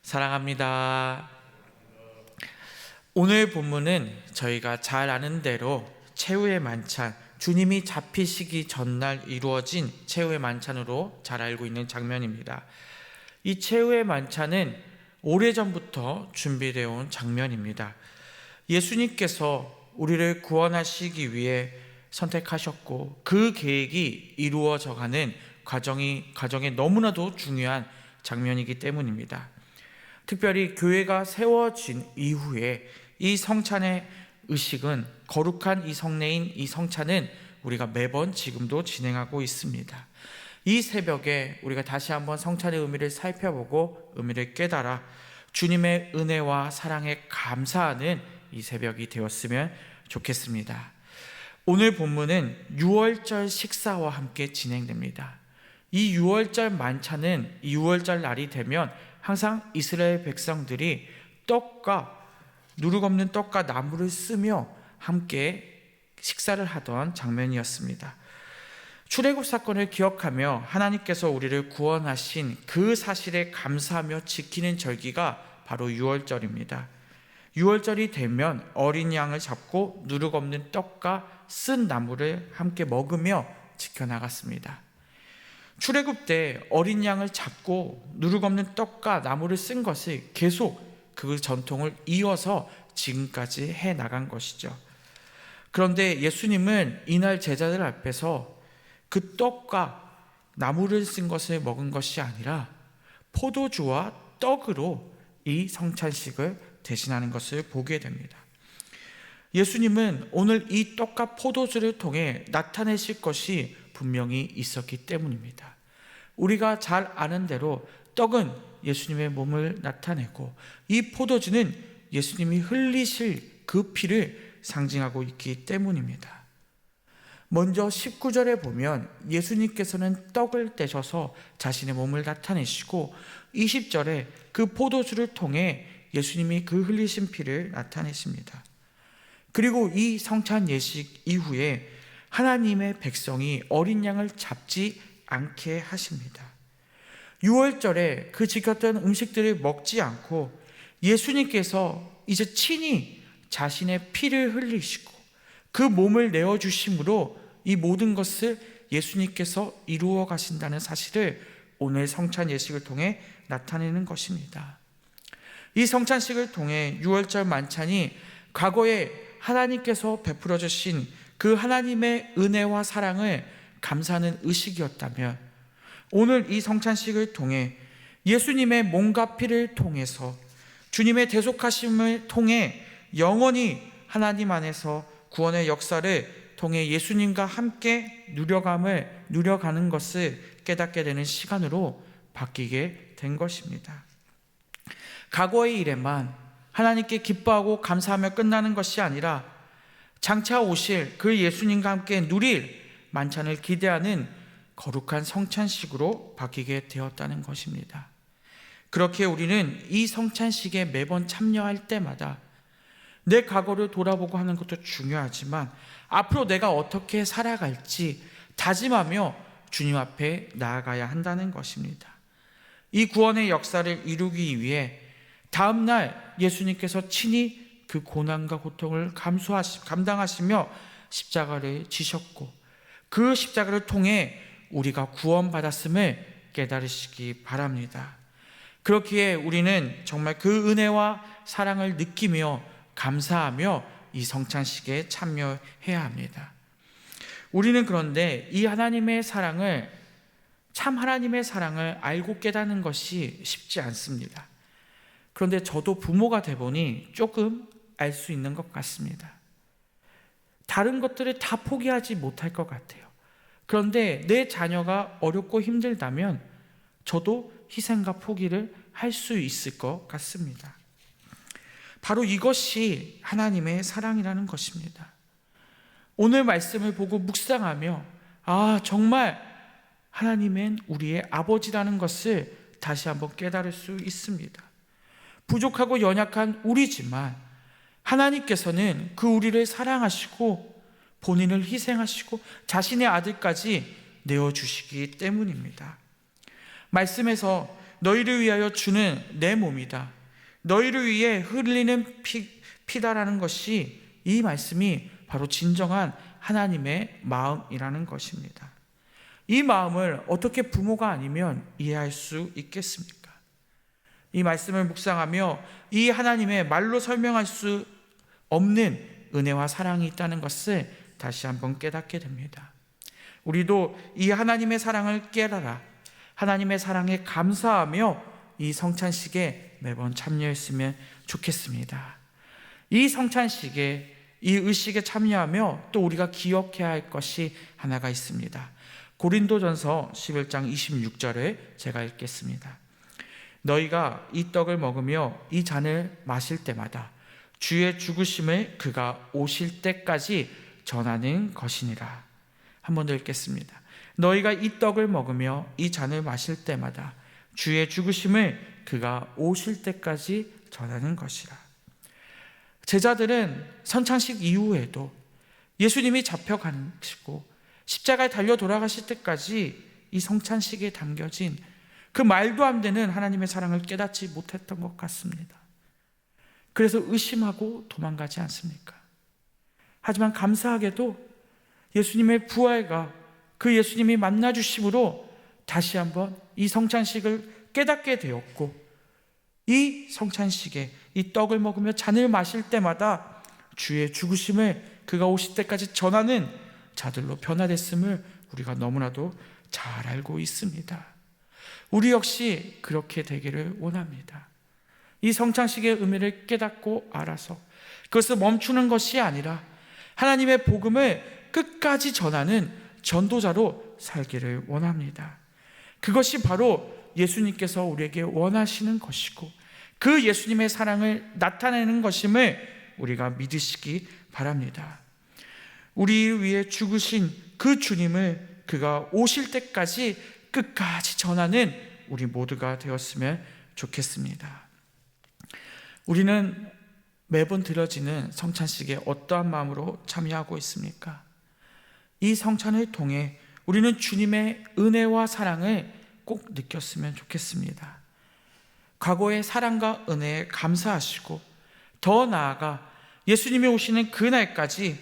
사랑합니다. 오늘 본문은 저희가 잘 아는 대로 최후의 만찬, 주님이 잡히시기 전날 이루어진 최후의 만찬으로 잘 알고 있는 장면입니다. 이 최후의 만찬은 오래전부터 준비되어 온 장면입니다. 예수님께서 우리를 구원하시기 위해 선택하셨고 그 계획이 이루어져가는 과정에 너무나도 중요한 장면이기 때문입니다. 특별히 교회가 세워진 이후에 이 성찬의 의식은, 거룩한 이 성례인 이 성찬은 우리가 매번 지금도 진행하고 있습니다. 이 새벽에 우리가 다시 한번 성찬의 의미를 살펴보고 의미를 깨달아 주님의 은혜와 사랑에 감사하는 이 새벽이 되었으면 좋겠습니다. 오늘 본문은 유월절 식사와 함께 진행됩니다. 이 유월절 만찬은 이 유월절 날이 되면 항상 이스라엘 백성들이 누룩 없는 떡과 나물을 쓰며 함께 식사를 하던 장면이었습니다. 출애굽 사건을 기억하며 하나님께서 우리를 구원하신 그 사실에 감사하며 지키는 절기가 바로 유월절입니다. 유월절이 되면 어린 양을 잡고 누룩 없는 떡과 쓴 나물을 함께 먹으며 지켜나갔습니다. 출애굽 때 어린 양을 잡고 누룩 없는 떡과 나물을 쓴 것이 계속 그 전통을 이어서 지금까지 해나간 것이죠. 그런데 예수님은 이날 제자들 앞에서 그 떡과 나물을 쓴 것을 먹은 것이 아니라 포도주와 떡으로 이 성찬식을 대신하는 것을 보게 됩니다. 예수님은 오늘 이 떡과 포도주를 통해 나타내실 것이 분명히 있었기 때문입니다. 우리가 잘 아는 대로 떡은 예수님의 몸을 나타내고 이 포도주는 예수님이 흘리실 그 피를 상징하고 있기 때문입니다. 먼저 19절에 보면 예수님께서는 떡을 떼셔서 자신의 몸을 나타내시고 20절에 그 포도주를 통해 예수님이 그 흘리신 피를 나타내십니다. 그리고 이 성찬 예식 이후에 하나님의 백성이 어린 양을 잡지 않게 하십니다. 유월절에 그 지켰던 음식들을 먹지 않고 예수님께서 이제 친히 자신의 피를 흘리시고 그 몸을 내어주심으로 이 모든 것을 예수님께서 이루어 가신다는 사실을 오늘 성찬 예식을 통해 나타내는 것입니다. 이 성찬식을 통해 유월절 만찬이 과거에 하나님께서 베풀어 주신 그 하나님의 은혜와 사랑을 감사하는 의식이었다면 오늘 이 성찬식을 통해 예수님의 몸과 피를 통해서 주님의 대속하심을 통해 영원히 하나님 안에서 구원의 역사를 통해 예수님과 함께 누려가는 것을 깨닫게 되는 시간으로 바뀌게 된 것입니다. 과거의 일에만 하나님께 기뻐하고 감사하며 끝나는 것이 아니라 장차 오실 그 예수님과 함께 누릴 만찬을 기대하는 거룩한 성찬식으로 바뀌게 되었다는 것입니다. 그렇게 우리는 이 성찬식에 매번 참여할 때마다 내 과거를 돌아보고 하는 것도 중요하지만 앞으로 내가 어떻게 살아갈지 다짐하며 주님 앞에 나아가야 한다는 것입니다. 이 구원의 역사를 이루기 위해 다음날 예수님께서 친히 그 고난과 고통을 감당하시며 십자가를 지셨고 그 십자가를 통해 우리가 구원받았음을 깨달으시기 바랍니다. 그렇기에 우리는 정말 그 은혜와 사랑을 느끼며 감사하며 이 성찬식에 참여해야 합니다. 우리는 그런데 이 하나님의 사랑을, 참 하나님의 사랑을 알고 깨닫는 것이 쉽지 않습니다. 그런데 저도 부모가 되보니 조금 알 수 있는 것 같습니다. 다른 것들을 다 포기하지 못할 것 같아요. 그런데 내 자녀가 어렵고 힘들다면 저도 희생과 포기를 할 수 있을 것 같습니다. 바로 이것이 하나님의 사랑이라는 것입니다. 오늘 말씀을 보고 묵상하며 정말 하나님은 우리의 아버지라는 것을 다시 한번 깨달을 수 있습니다. 부족하고 연약한 우리지만 하나님께서는 그 우리를 사랑하시고 본인을 희생하시고 자신의 아들까지 내어주시기 때문입니다. 말씀에서 너희를 위하여 주는 내 몸이다. 너희를 위해 흘리는 피다라는 것이, 이 말씀이 바로 진정한 하나님의 마음이라는 것입니다. 이 마음을 어떻게 부모가 아니면 이해할 수 있겠습니까? 이 말씀을 묵상하며 이 하나님의 말로 설명할 수 없는 은혜와 사랑이 있다는 것을 다시 한번 깨닫게 됩니다. 우리도 이 하나님의 사랑을 깨달아 하나님의 사랑에 감사하며 이 성찬식에 매번 참여했으면 좋겠습니다. 이 성찬식에, 이 의식에 참여하며 또 우리가 기억해야 할 것이 하나가 있습니다. 고린도전서 11장 26절에 제가 읽겠습니다. 너희가 이 떡을 먹으며 이 잔을 마실 때마다 주의 죽으심을 그가 오실 때까지 전하는 것이니라. 한 번 더 읽겠습니다. 너희가 이 떡을 먹으며 이 잔을 마실 때마다 주의 죽으심을 그가 오실 때까지 전하는 것이라. 제자들은 선찬식 이후에도 예수님이 잡혀가시고 십자가에 달려 돌아가실 때까지 이 성찬식에 담겨진 그 말도 안 되는 하나님의 사랑을 깨닫지 못했던 것 같습니다. 그래서 의심하고 도망가지 않습니까? 하지만 감사하게도 예수님의 부활과 그 예수님이 만나주심으로 다시 한번 이 성찬식을 깨닫게 되었고, 이 성찬식에 이 떡을 먹으며 잔을 마실 때마다 주의 죽으심을 그가 오실 때까지 전하는 자들로 변화됐음을 우리가 너무나도 잘 알고 있습니다. 우리 역시 그렇게 되기를 원합니다. 이 성찬식의 의미를 깨닫고 알아서 그것을 멈추는 것이 아니라 하나님의 복음을 끝까지 전하는 전도자로 살기를 원합니다. 그것이 바로 예수님께서 우리에게 원하시는 것이고 그 예수님의 사랑을 나타내는 것임을 우리가 믿으시기 바랍니다. 우리를 위해 죽으신 그 주님을 그가 오실 때까지 끝까지 전하는 우리 모두가 되었으면 좋겠습니다. 우리는 매번 드려지는 성찬식에 어떠한 마음으로 참여하고 있습니까? 이 성찬을 통해 우리는 주님의 은혜와 사랑을 꼭 느꼈으면 좋겠습니다. 과거의 사랑과 은혜에 감사하시고 더 나아가 예수님이 오시는 그날까지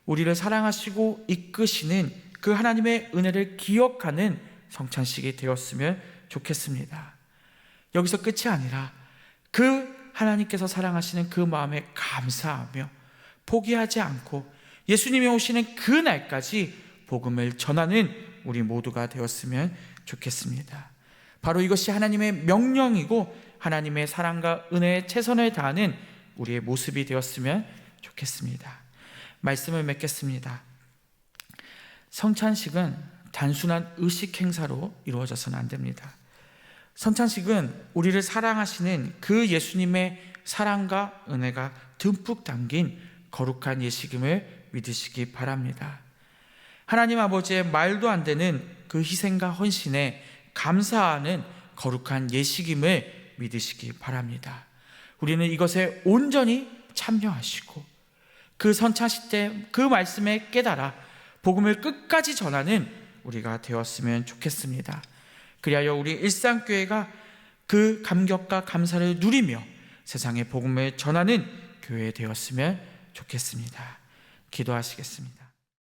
우리를 사랑하시고 이끄시는 그 하나님의 은혜를 기억하는 성찬식이 되었으면 좋겠습니다. 여기서 끝이 아니라 그 하나님께서 사랑하시는 그 마음에 감사하며 포기하지 않고 예수님이 오시는 그 날까지 복음을 전하는 우리 모두가 되었으면 좋겠습니다. 바로 이것이 하나님의 명령이고 하나님의 사랑과 은혜에 최선을 다하는 우리의 모습이 되었으면 좋겠습니다. 말씀을 맺겠습니다. 성찬식은 단순한 의식 행사로 이루어져서는 안 됩니다. 성찬식은 우리를 사랑하시는 그 예수님의 사랑과 은혜가 듬뿍 담긴 거룩한 예식임을 믿으시기 바랍니다. 하나님 아버지의 말도 안 되는 그 희생과 헌신에 감사하는 거룩한 예식임을 믿으시기 바랍니다. 우리는 이것에 온전히 참여하시고 그 선찬식 때 그 말씀에 깨달아 복음을 끝까지 전하는 우리가 되었으면 좋겠습니다. 그리하여 우리 일상교회가 그 감격과 감사를 누리며 세상에 복음을 전하는 교회 되었으면 좋겠습니다. 기도하시겠습니다.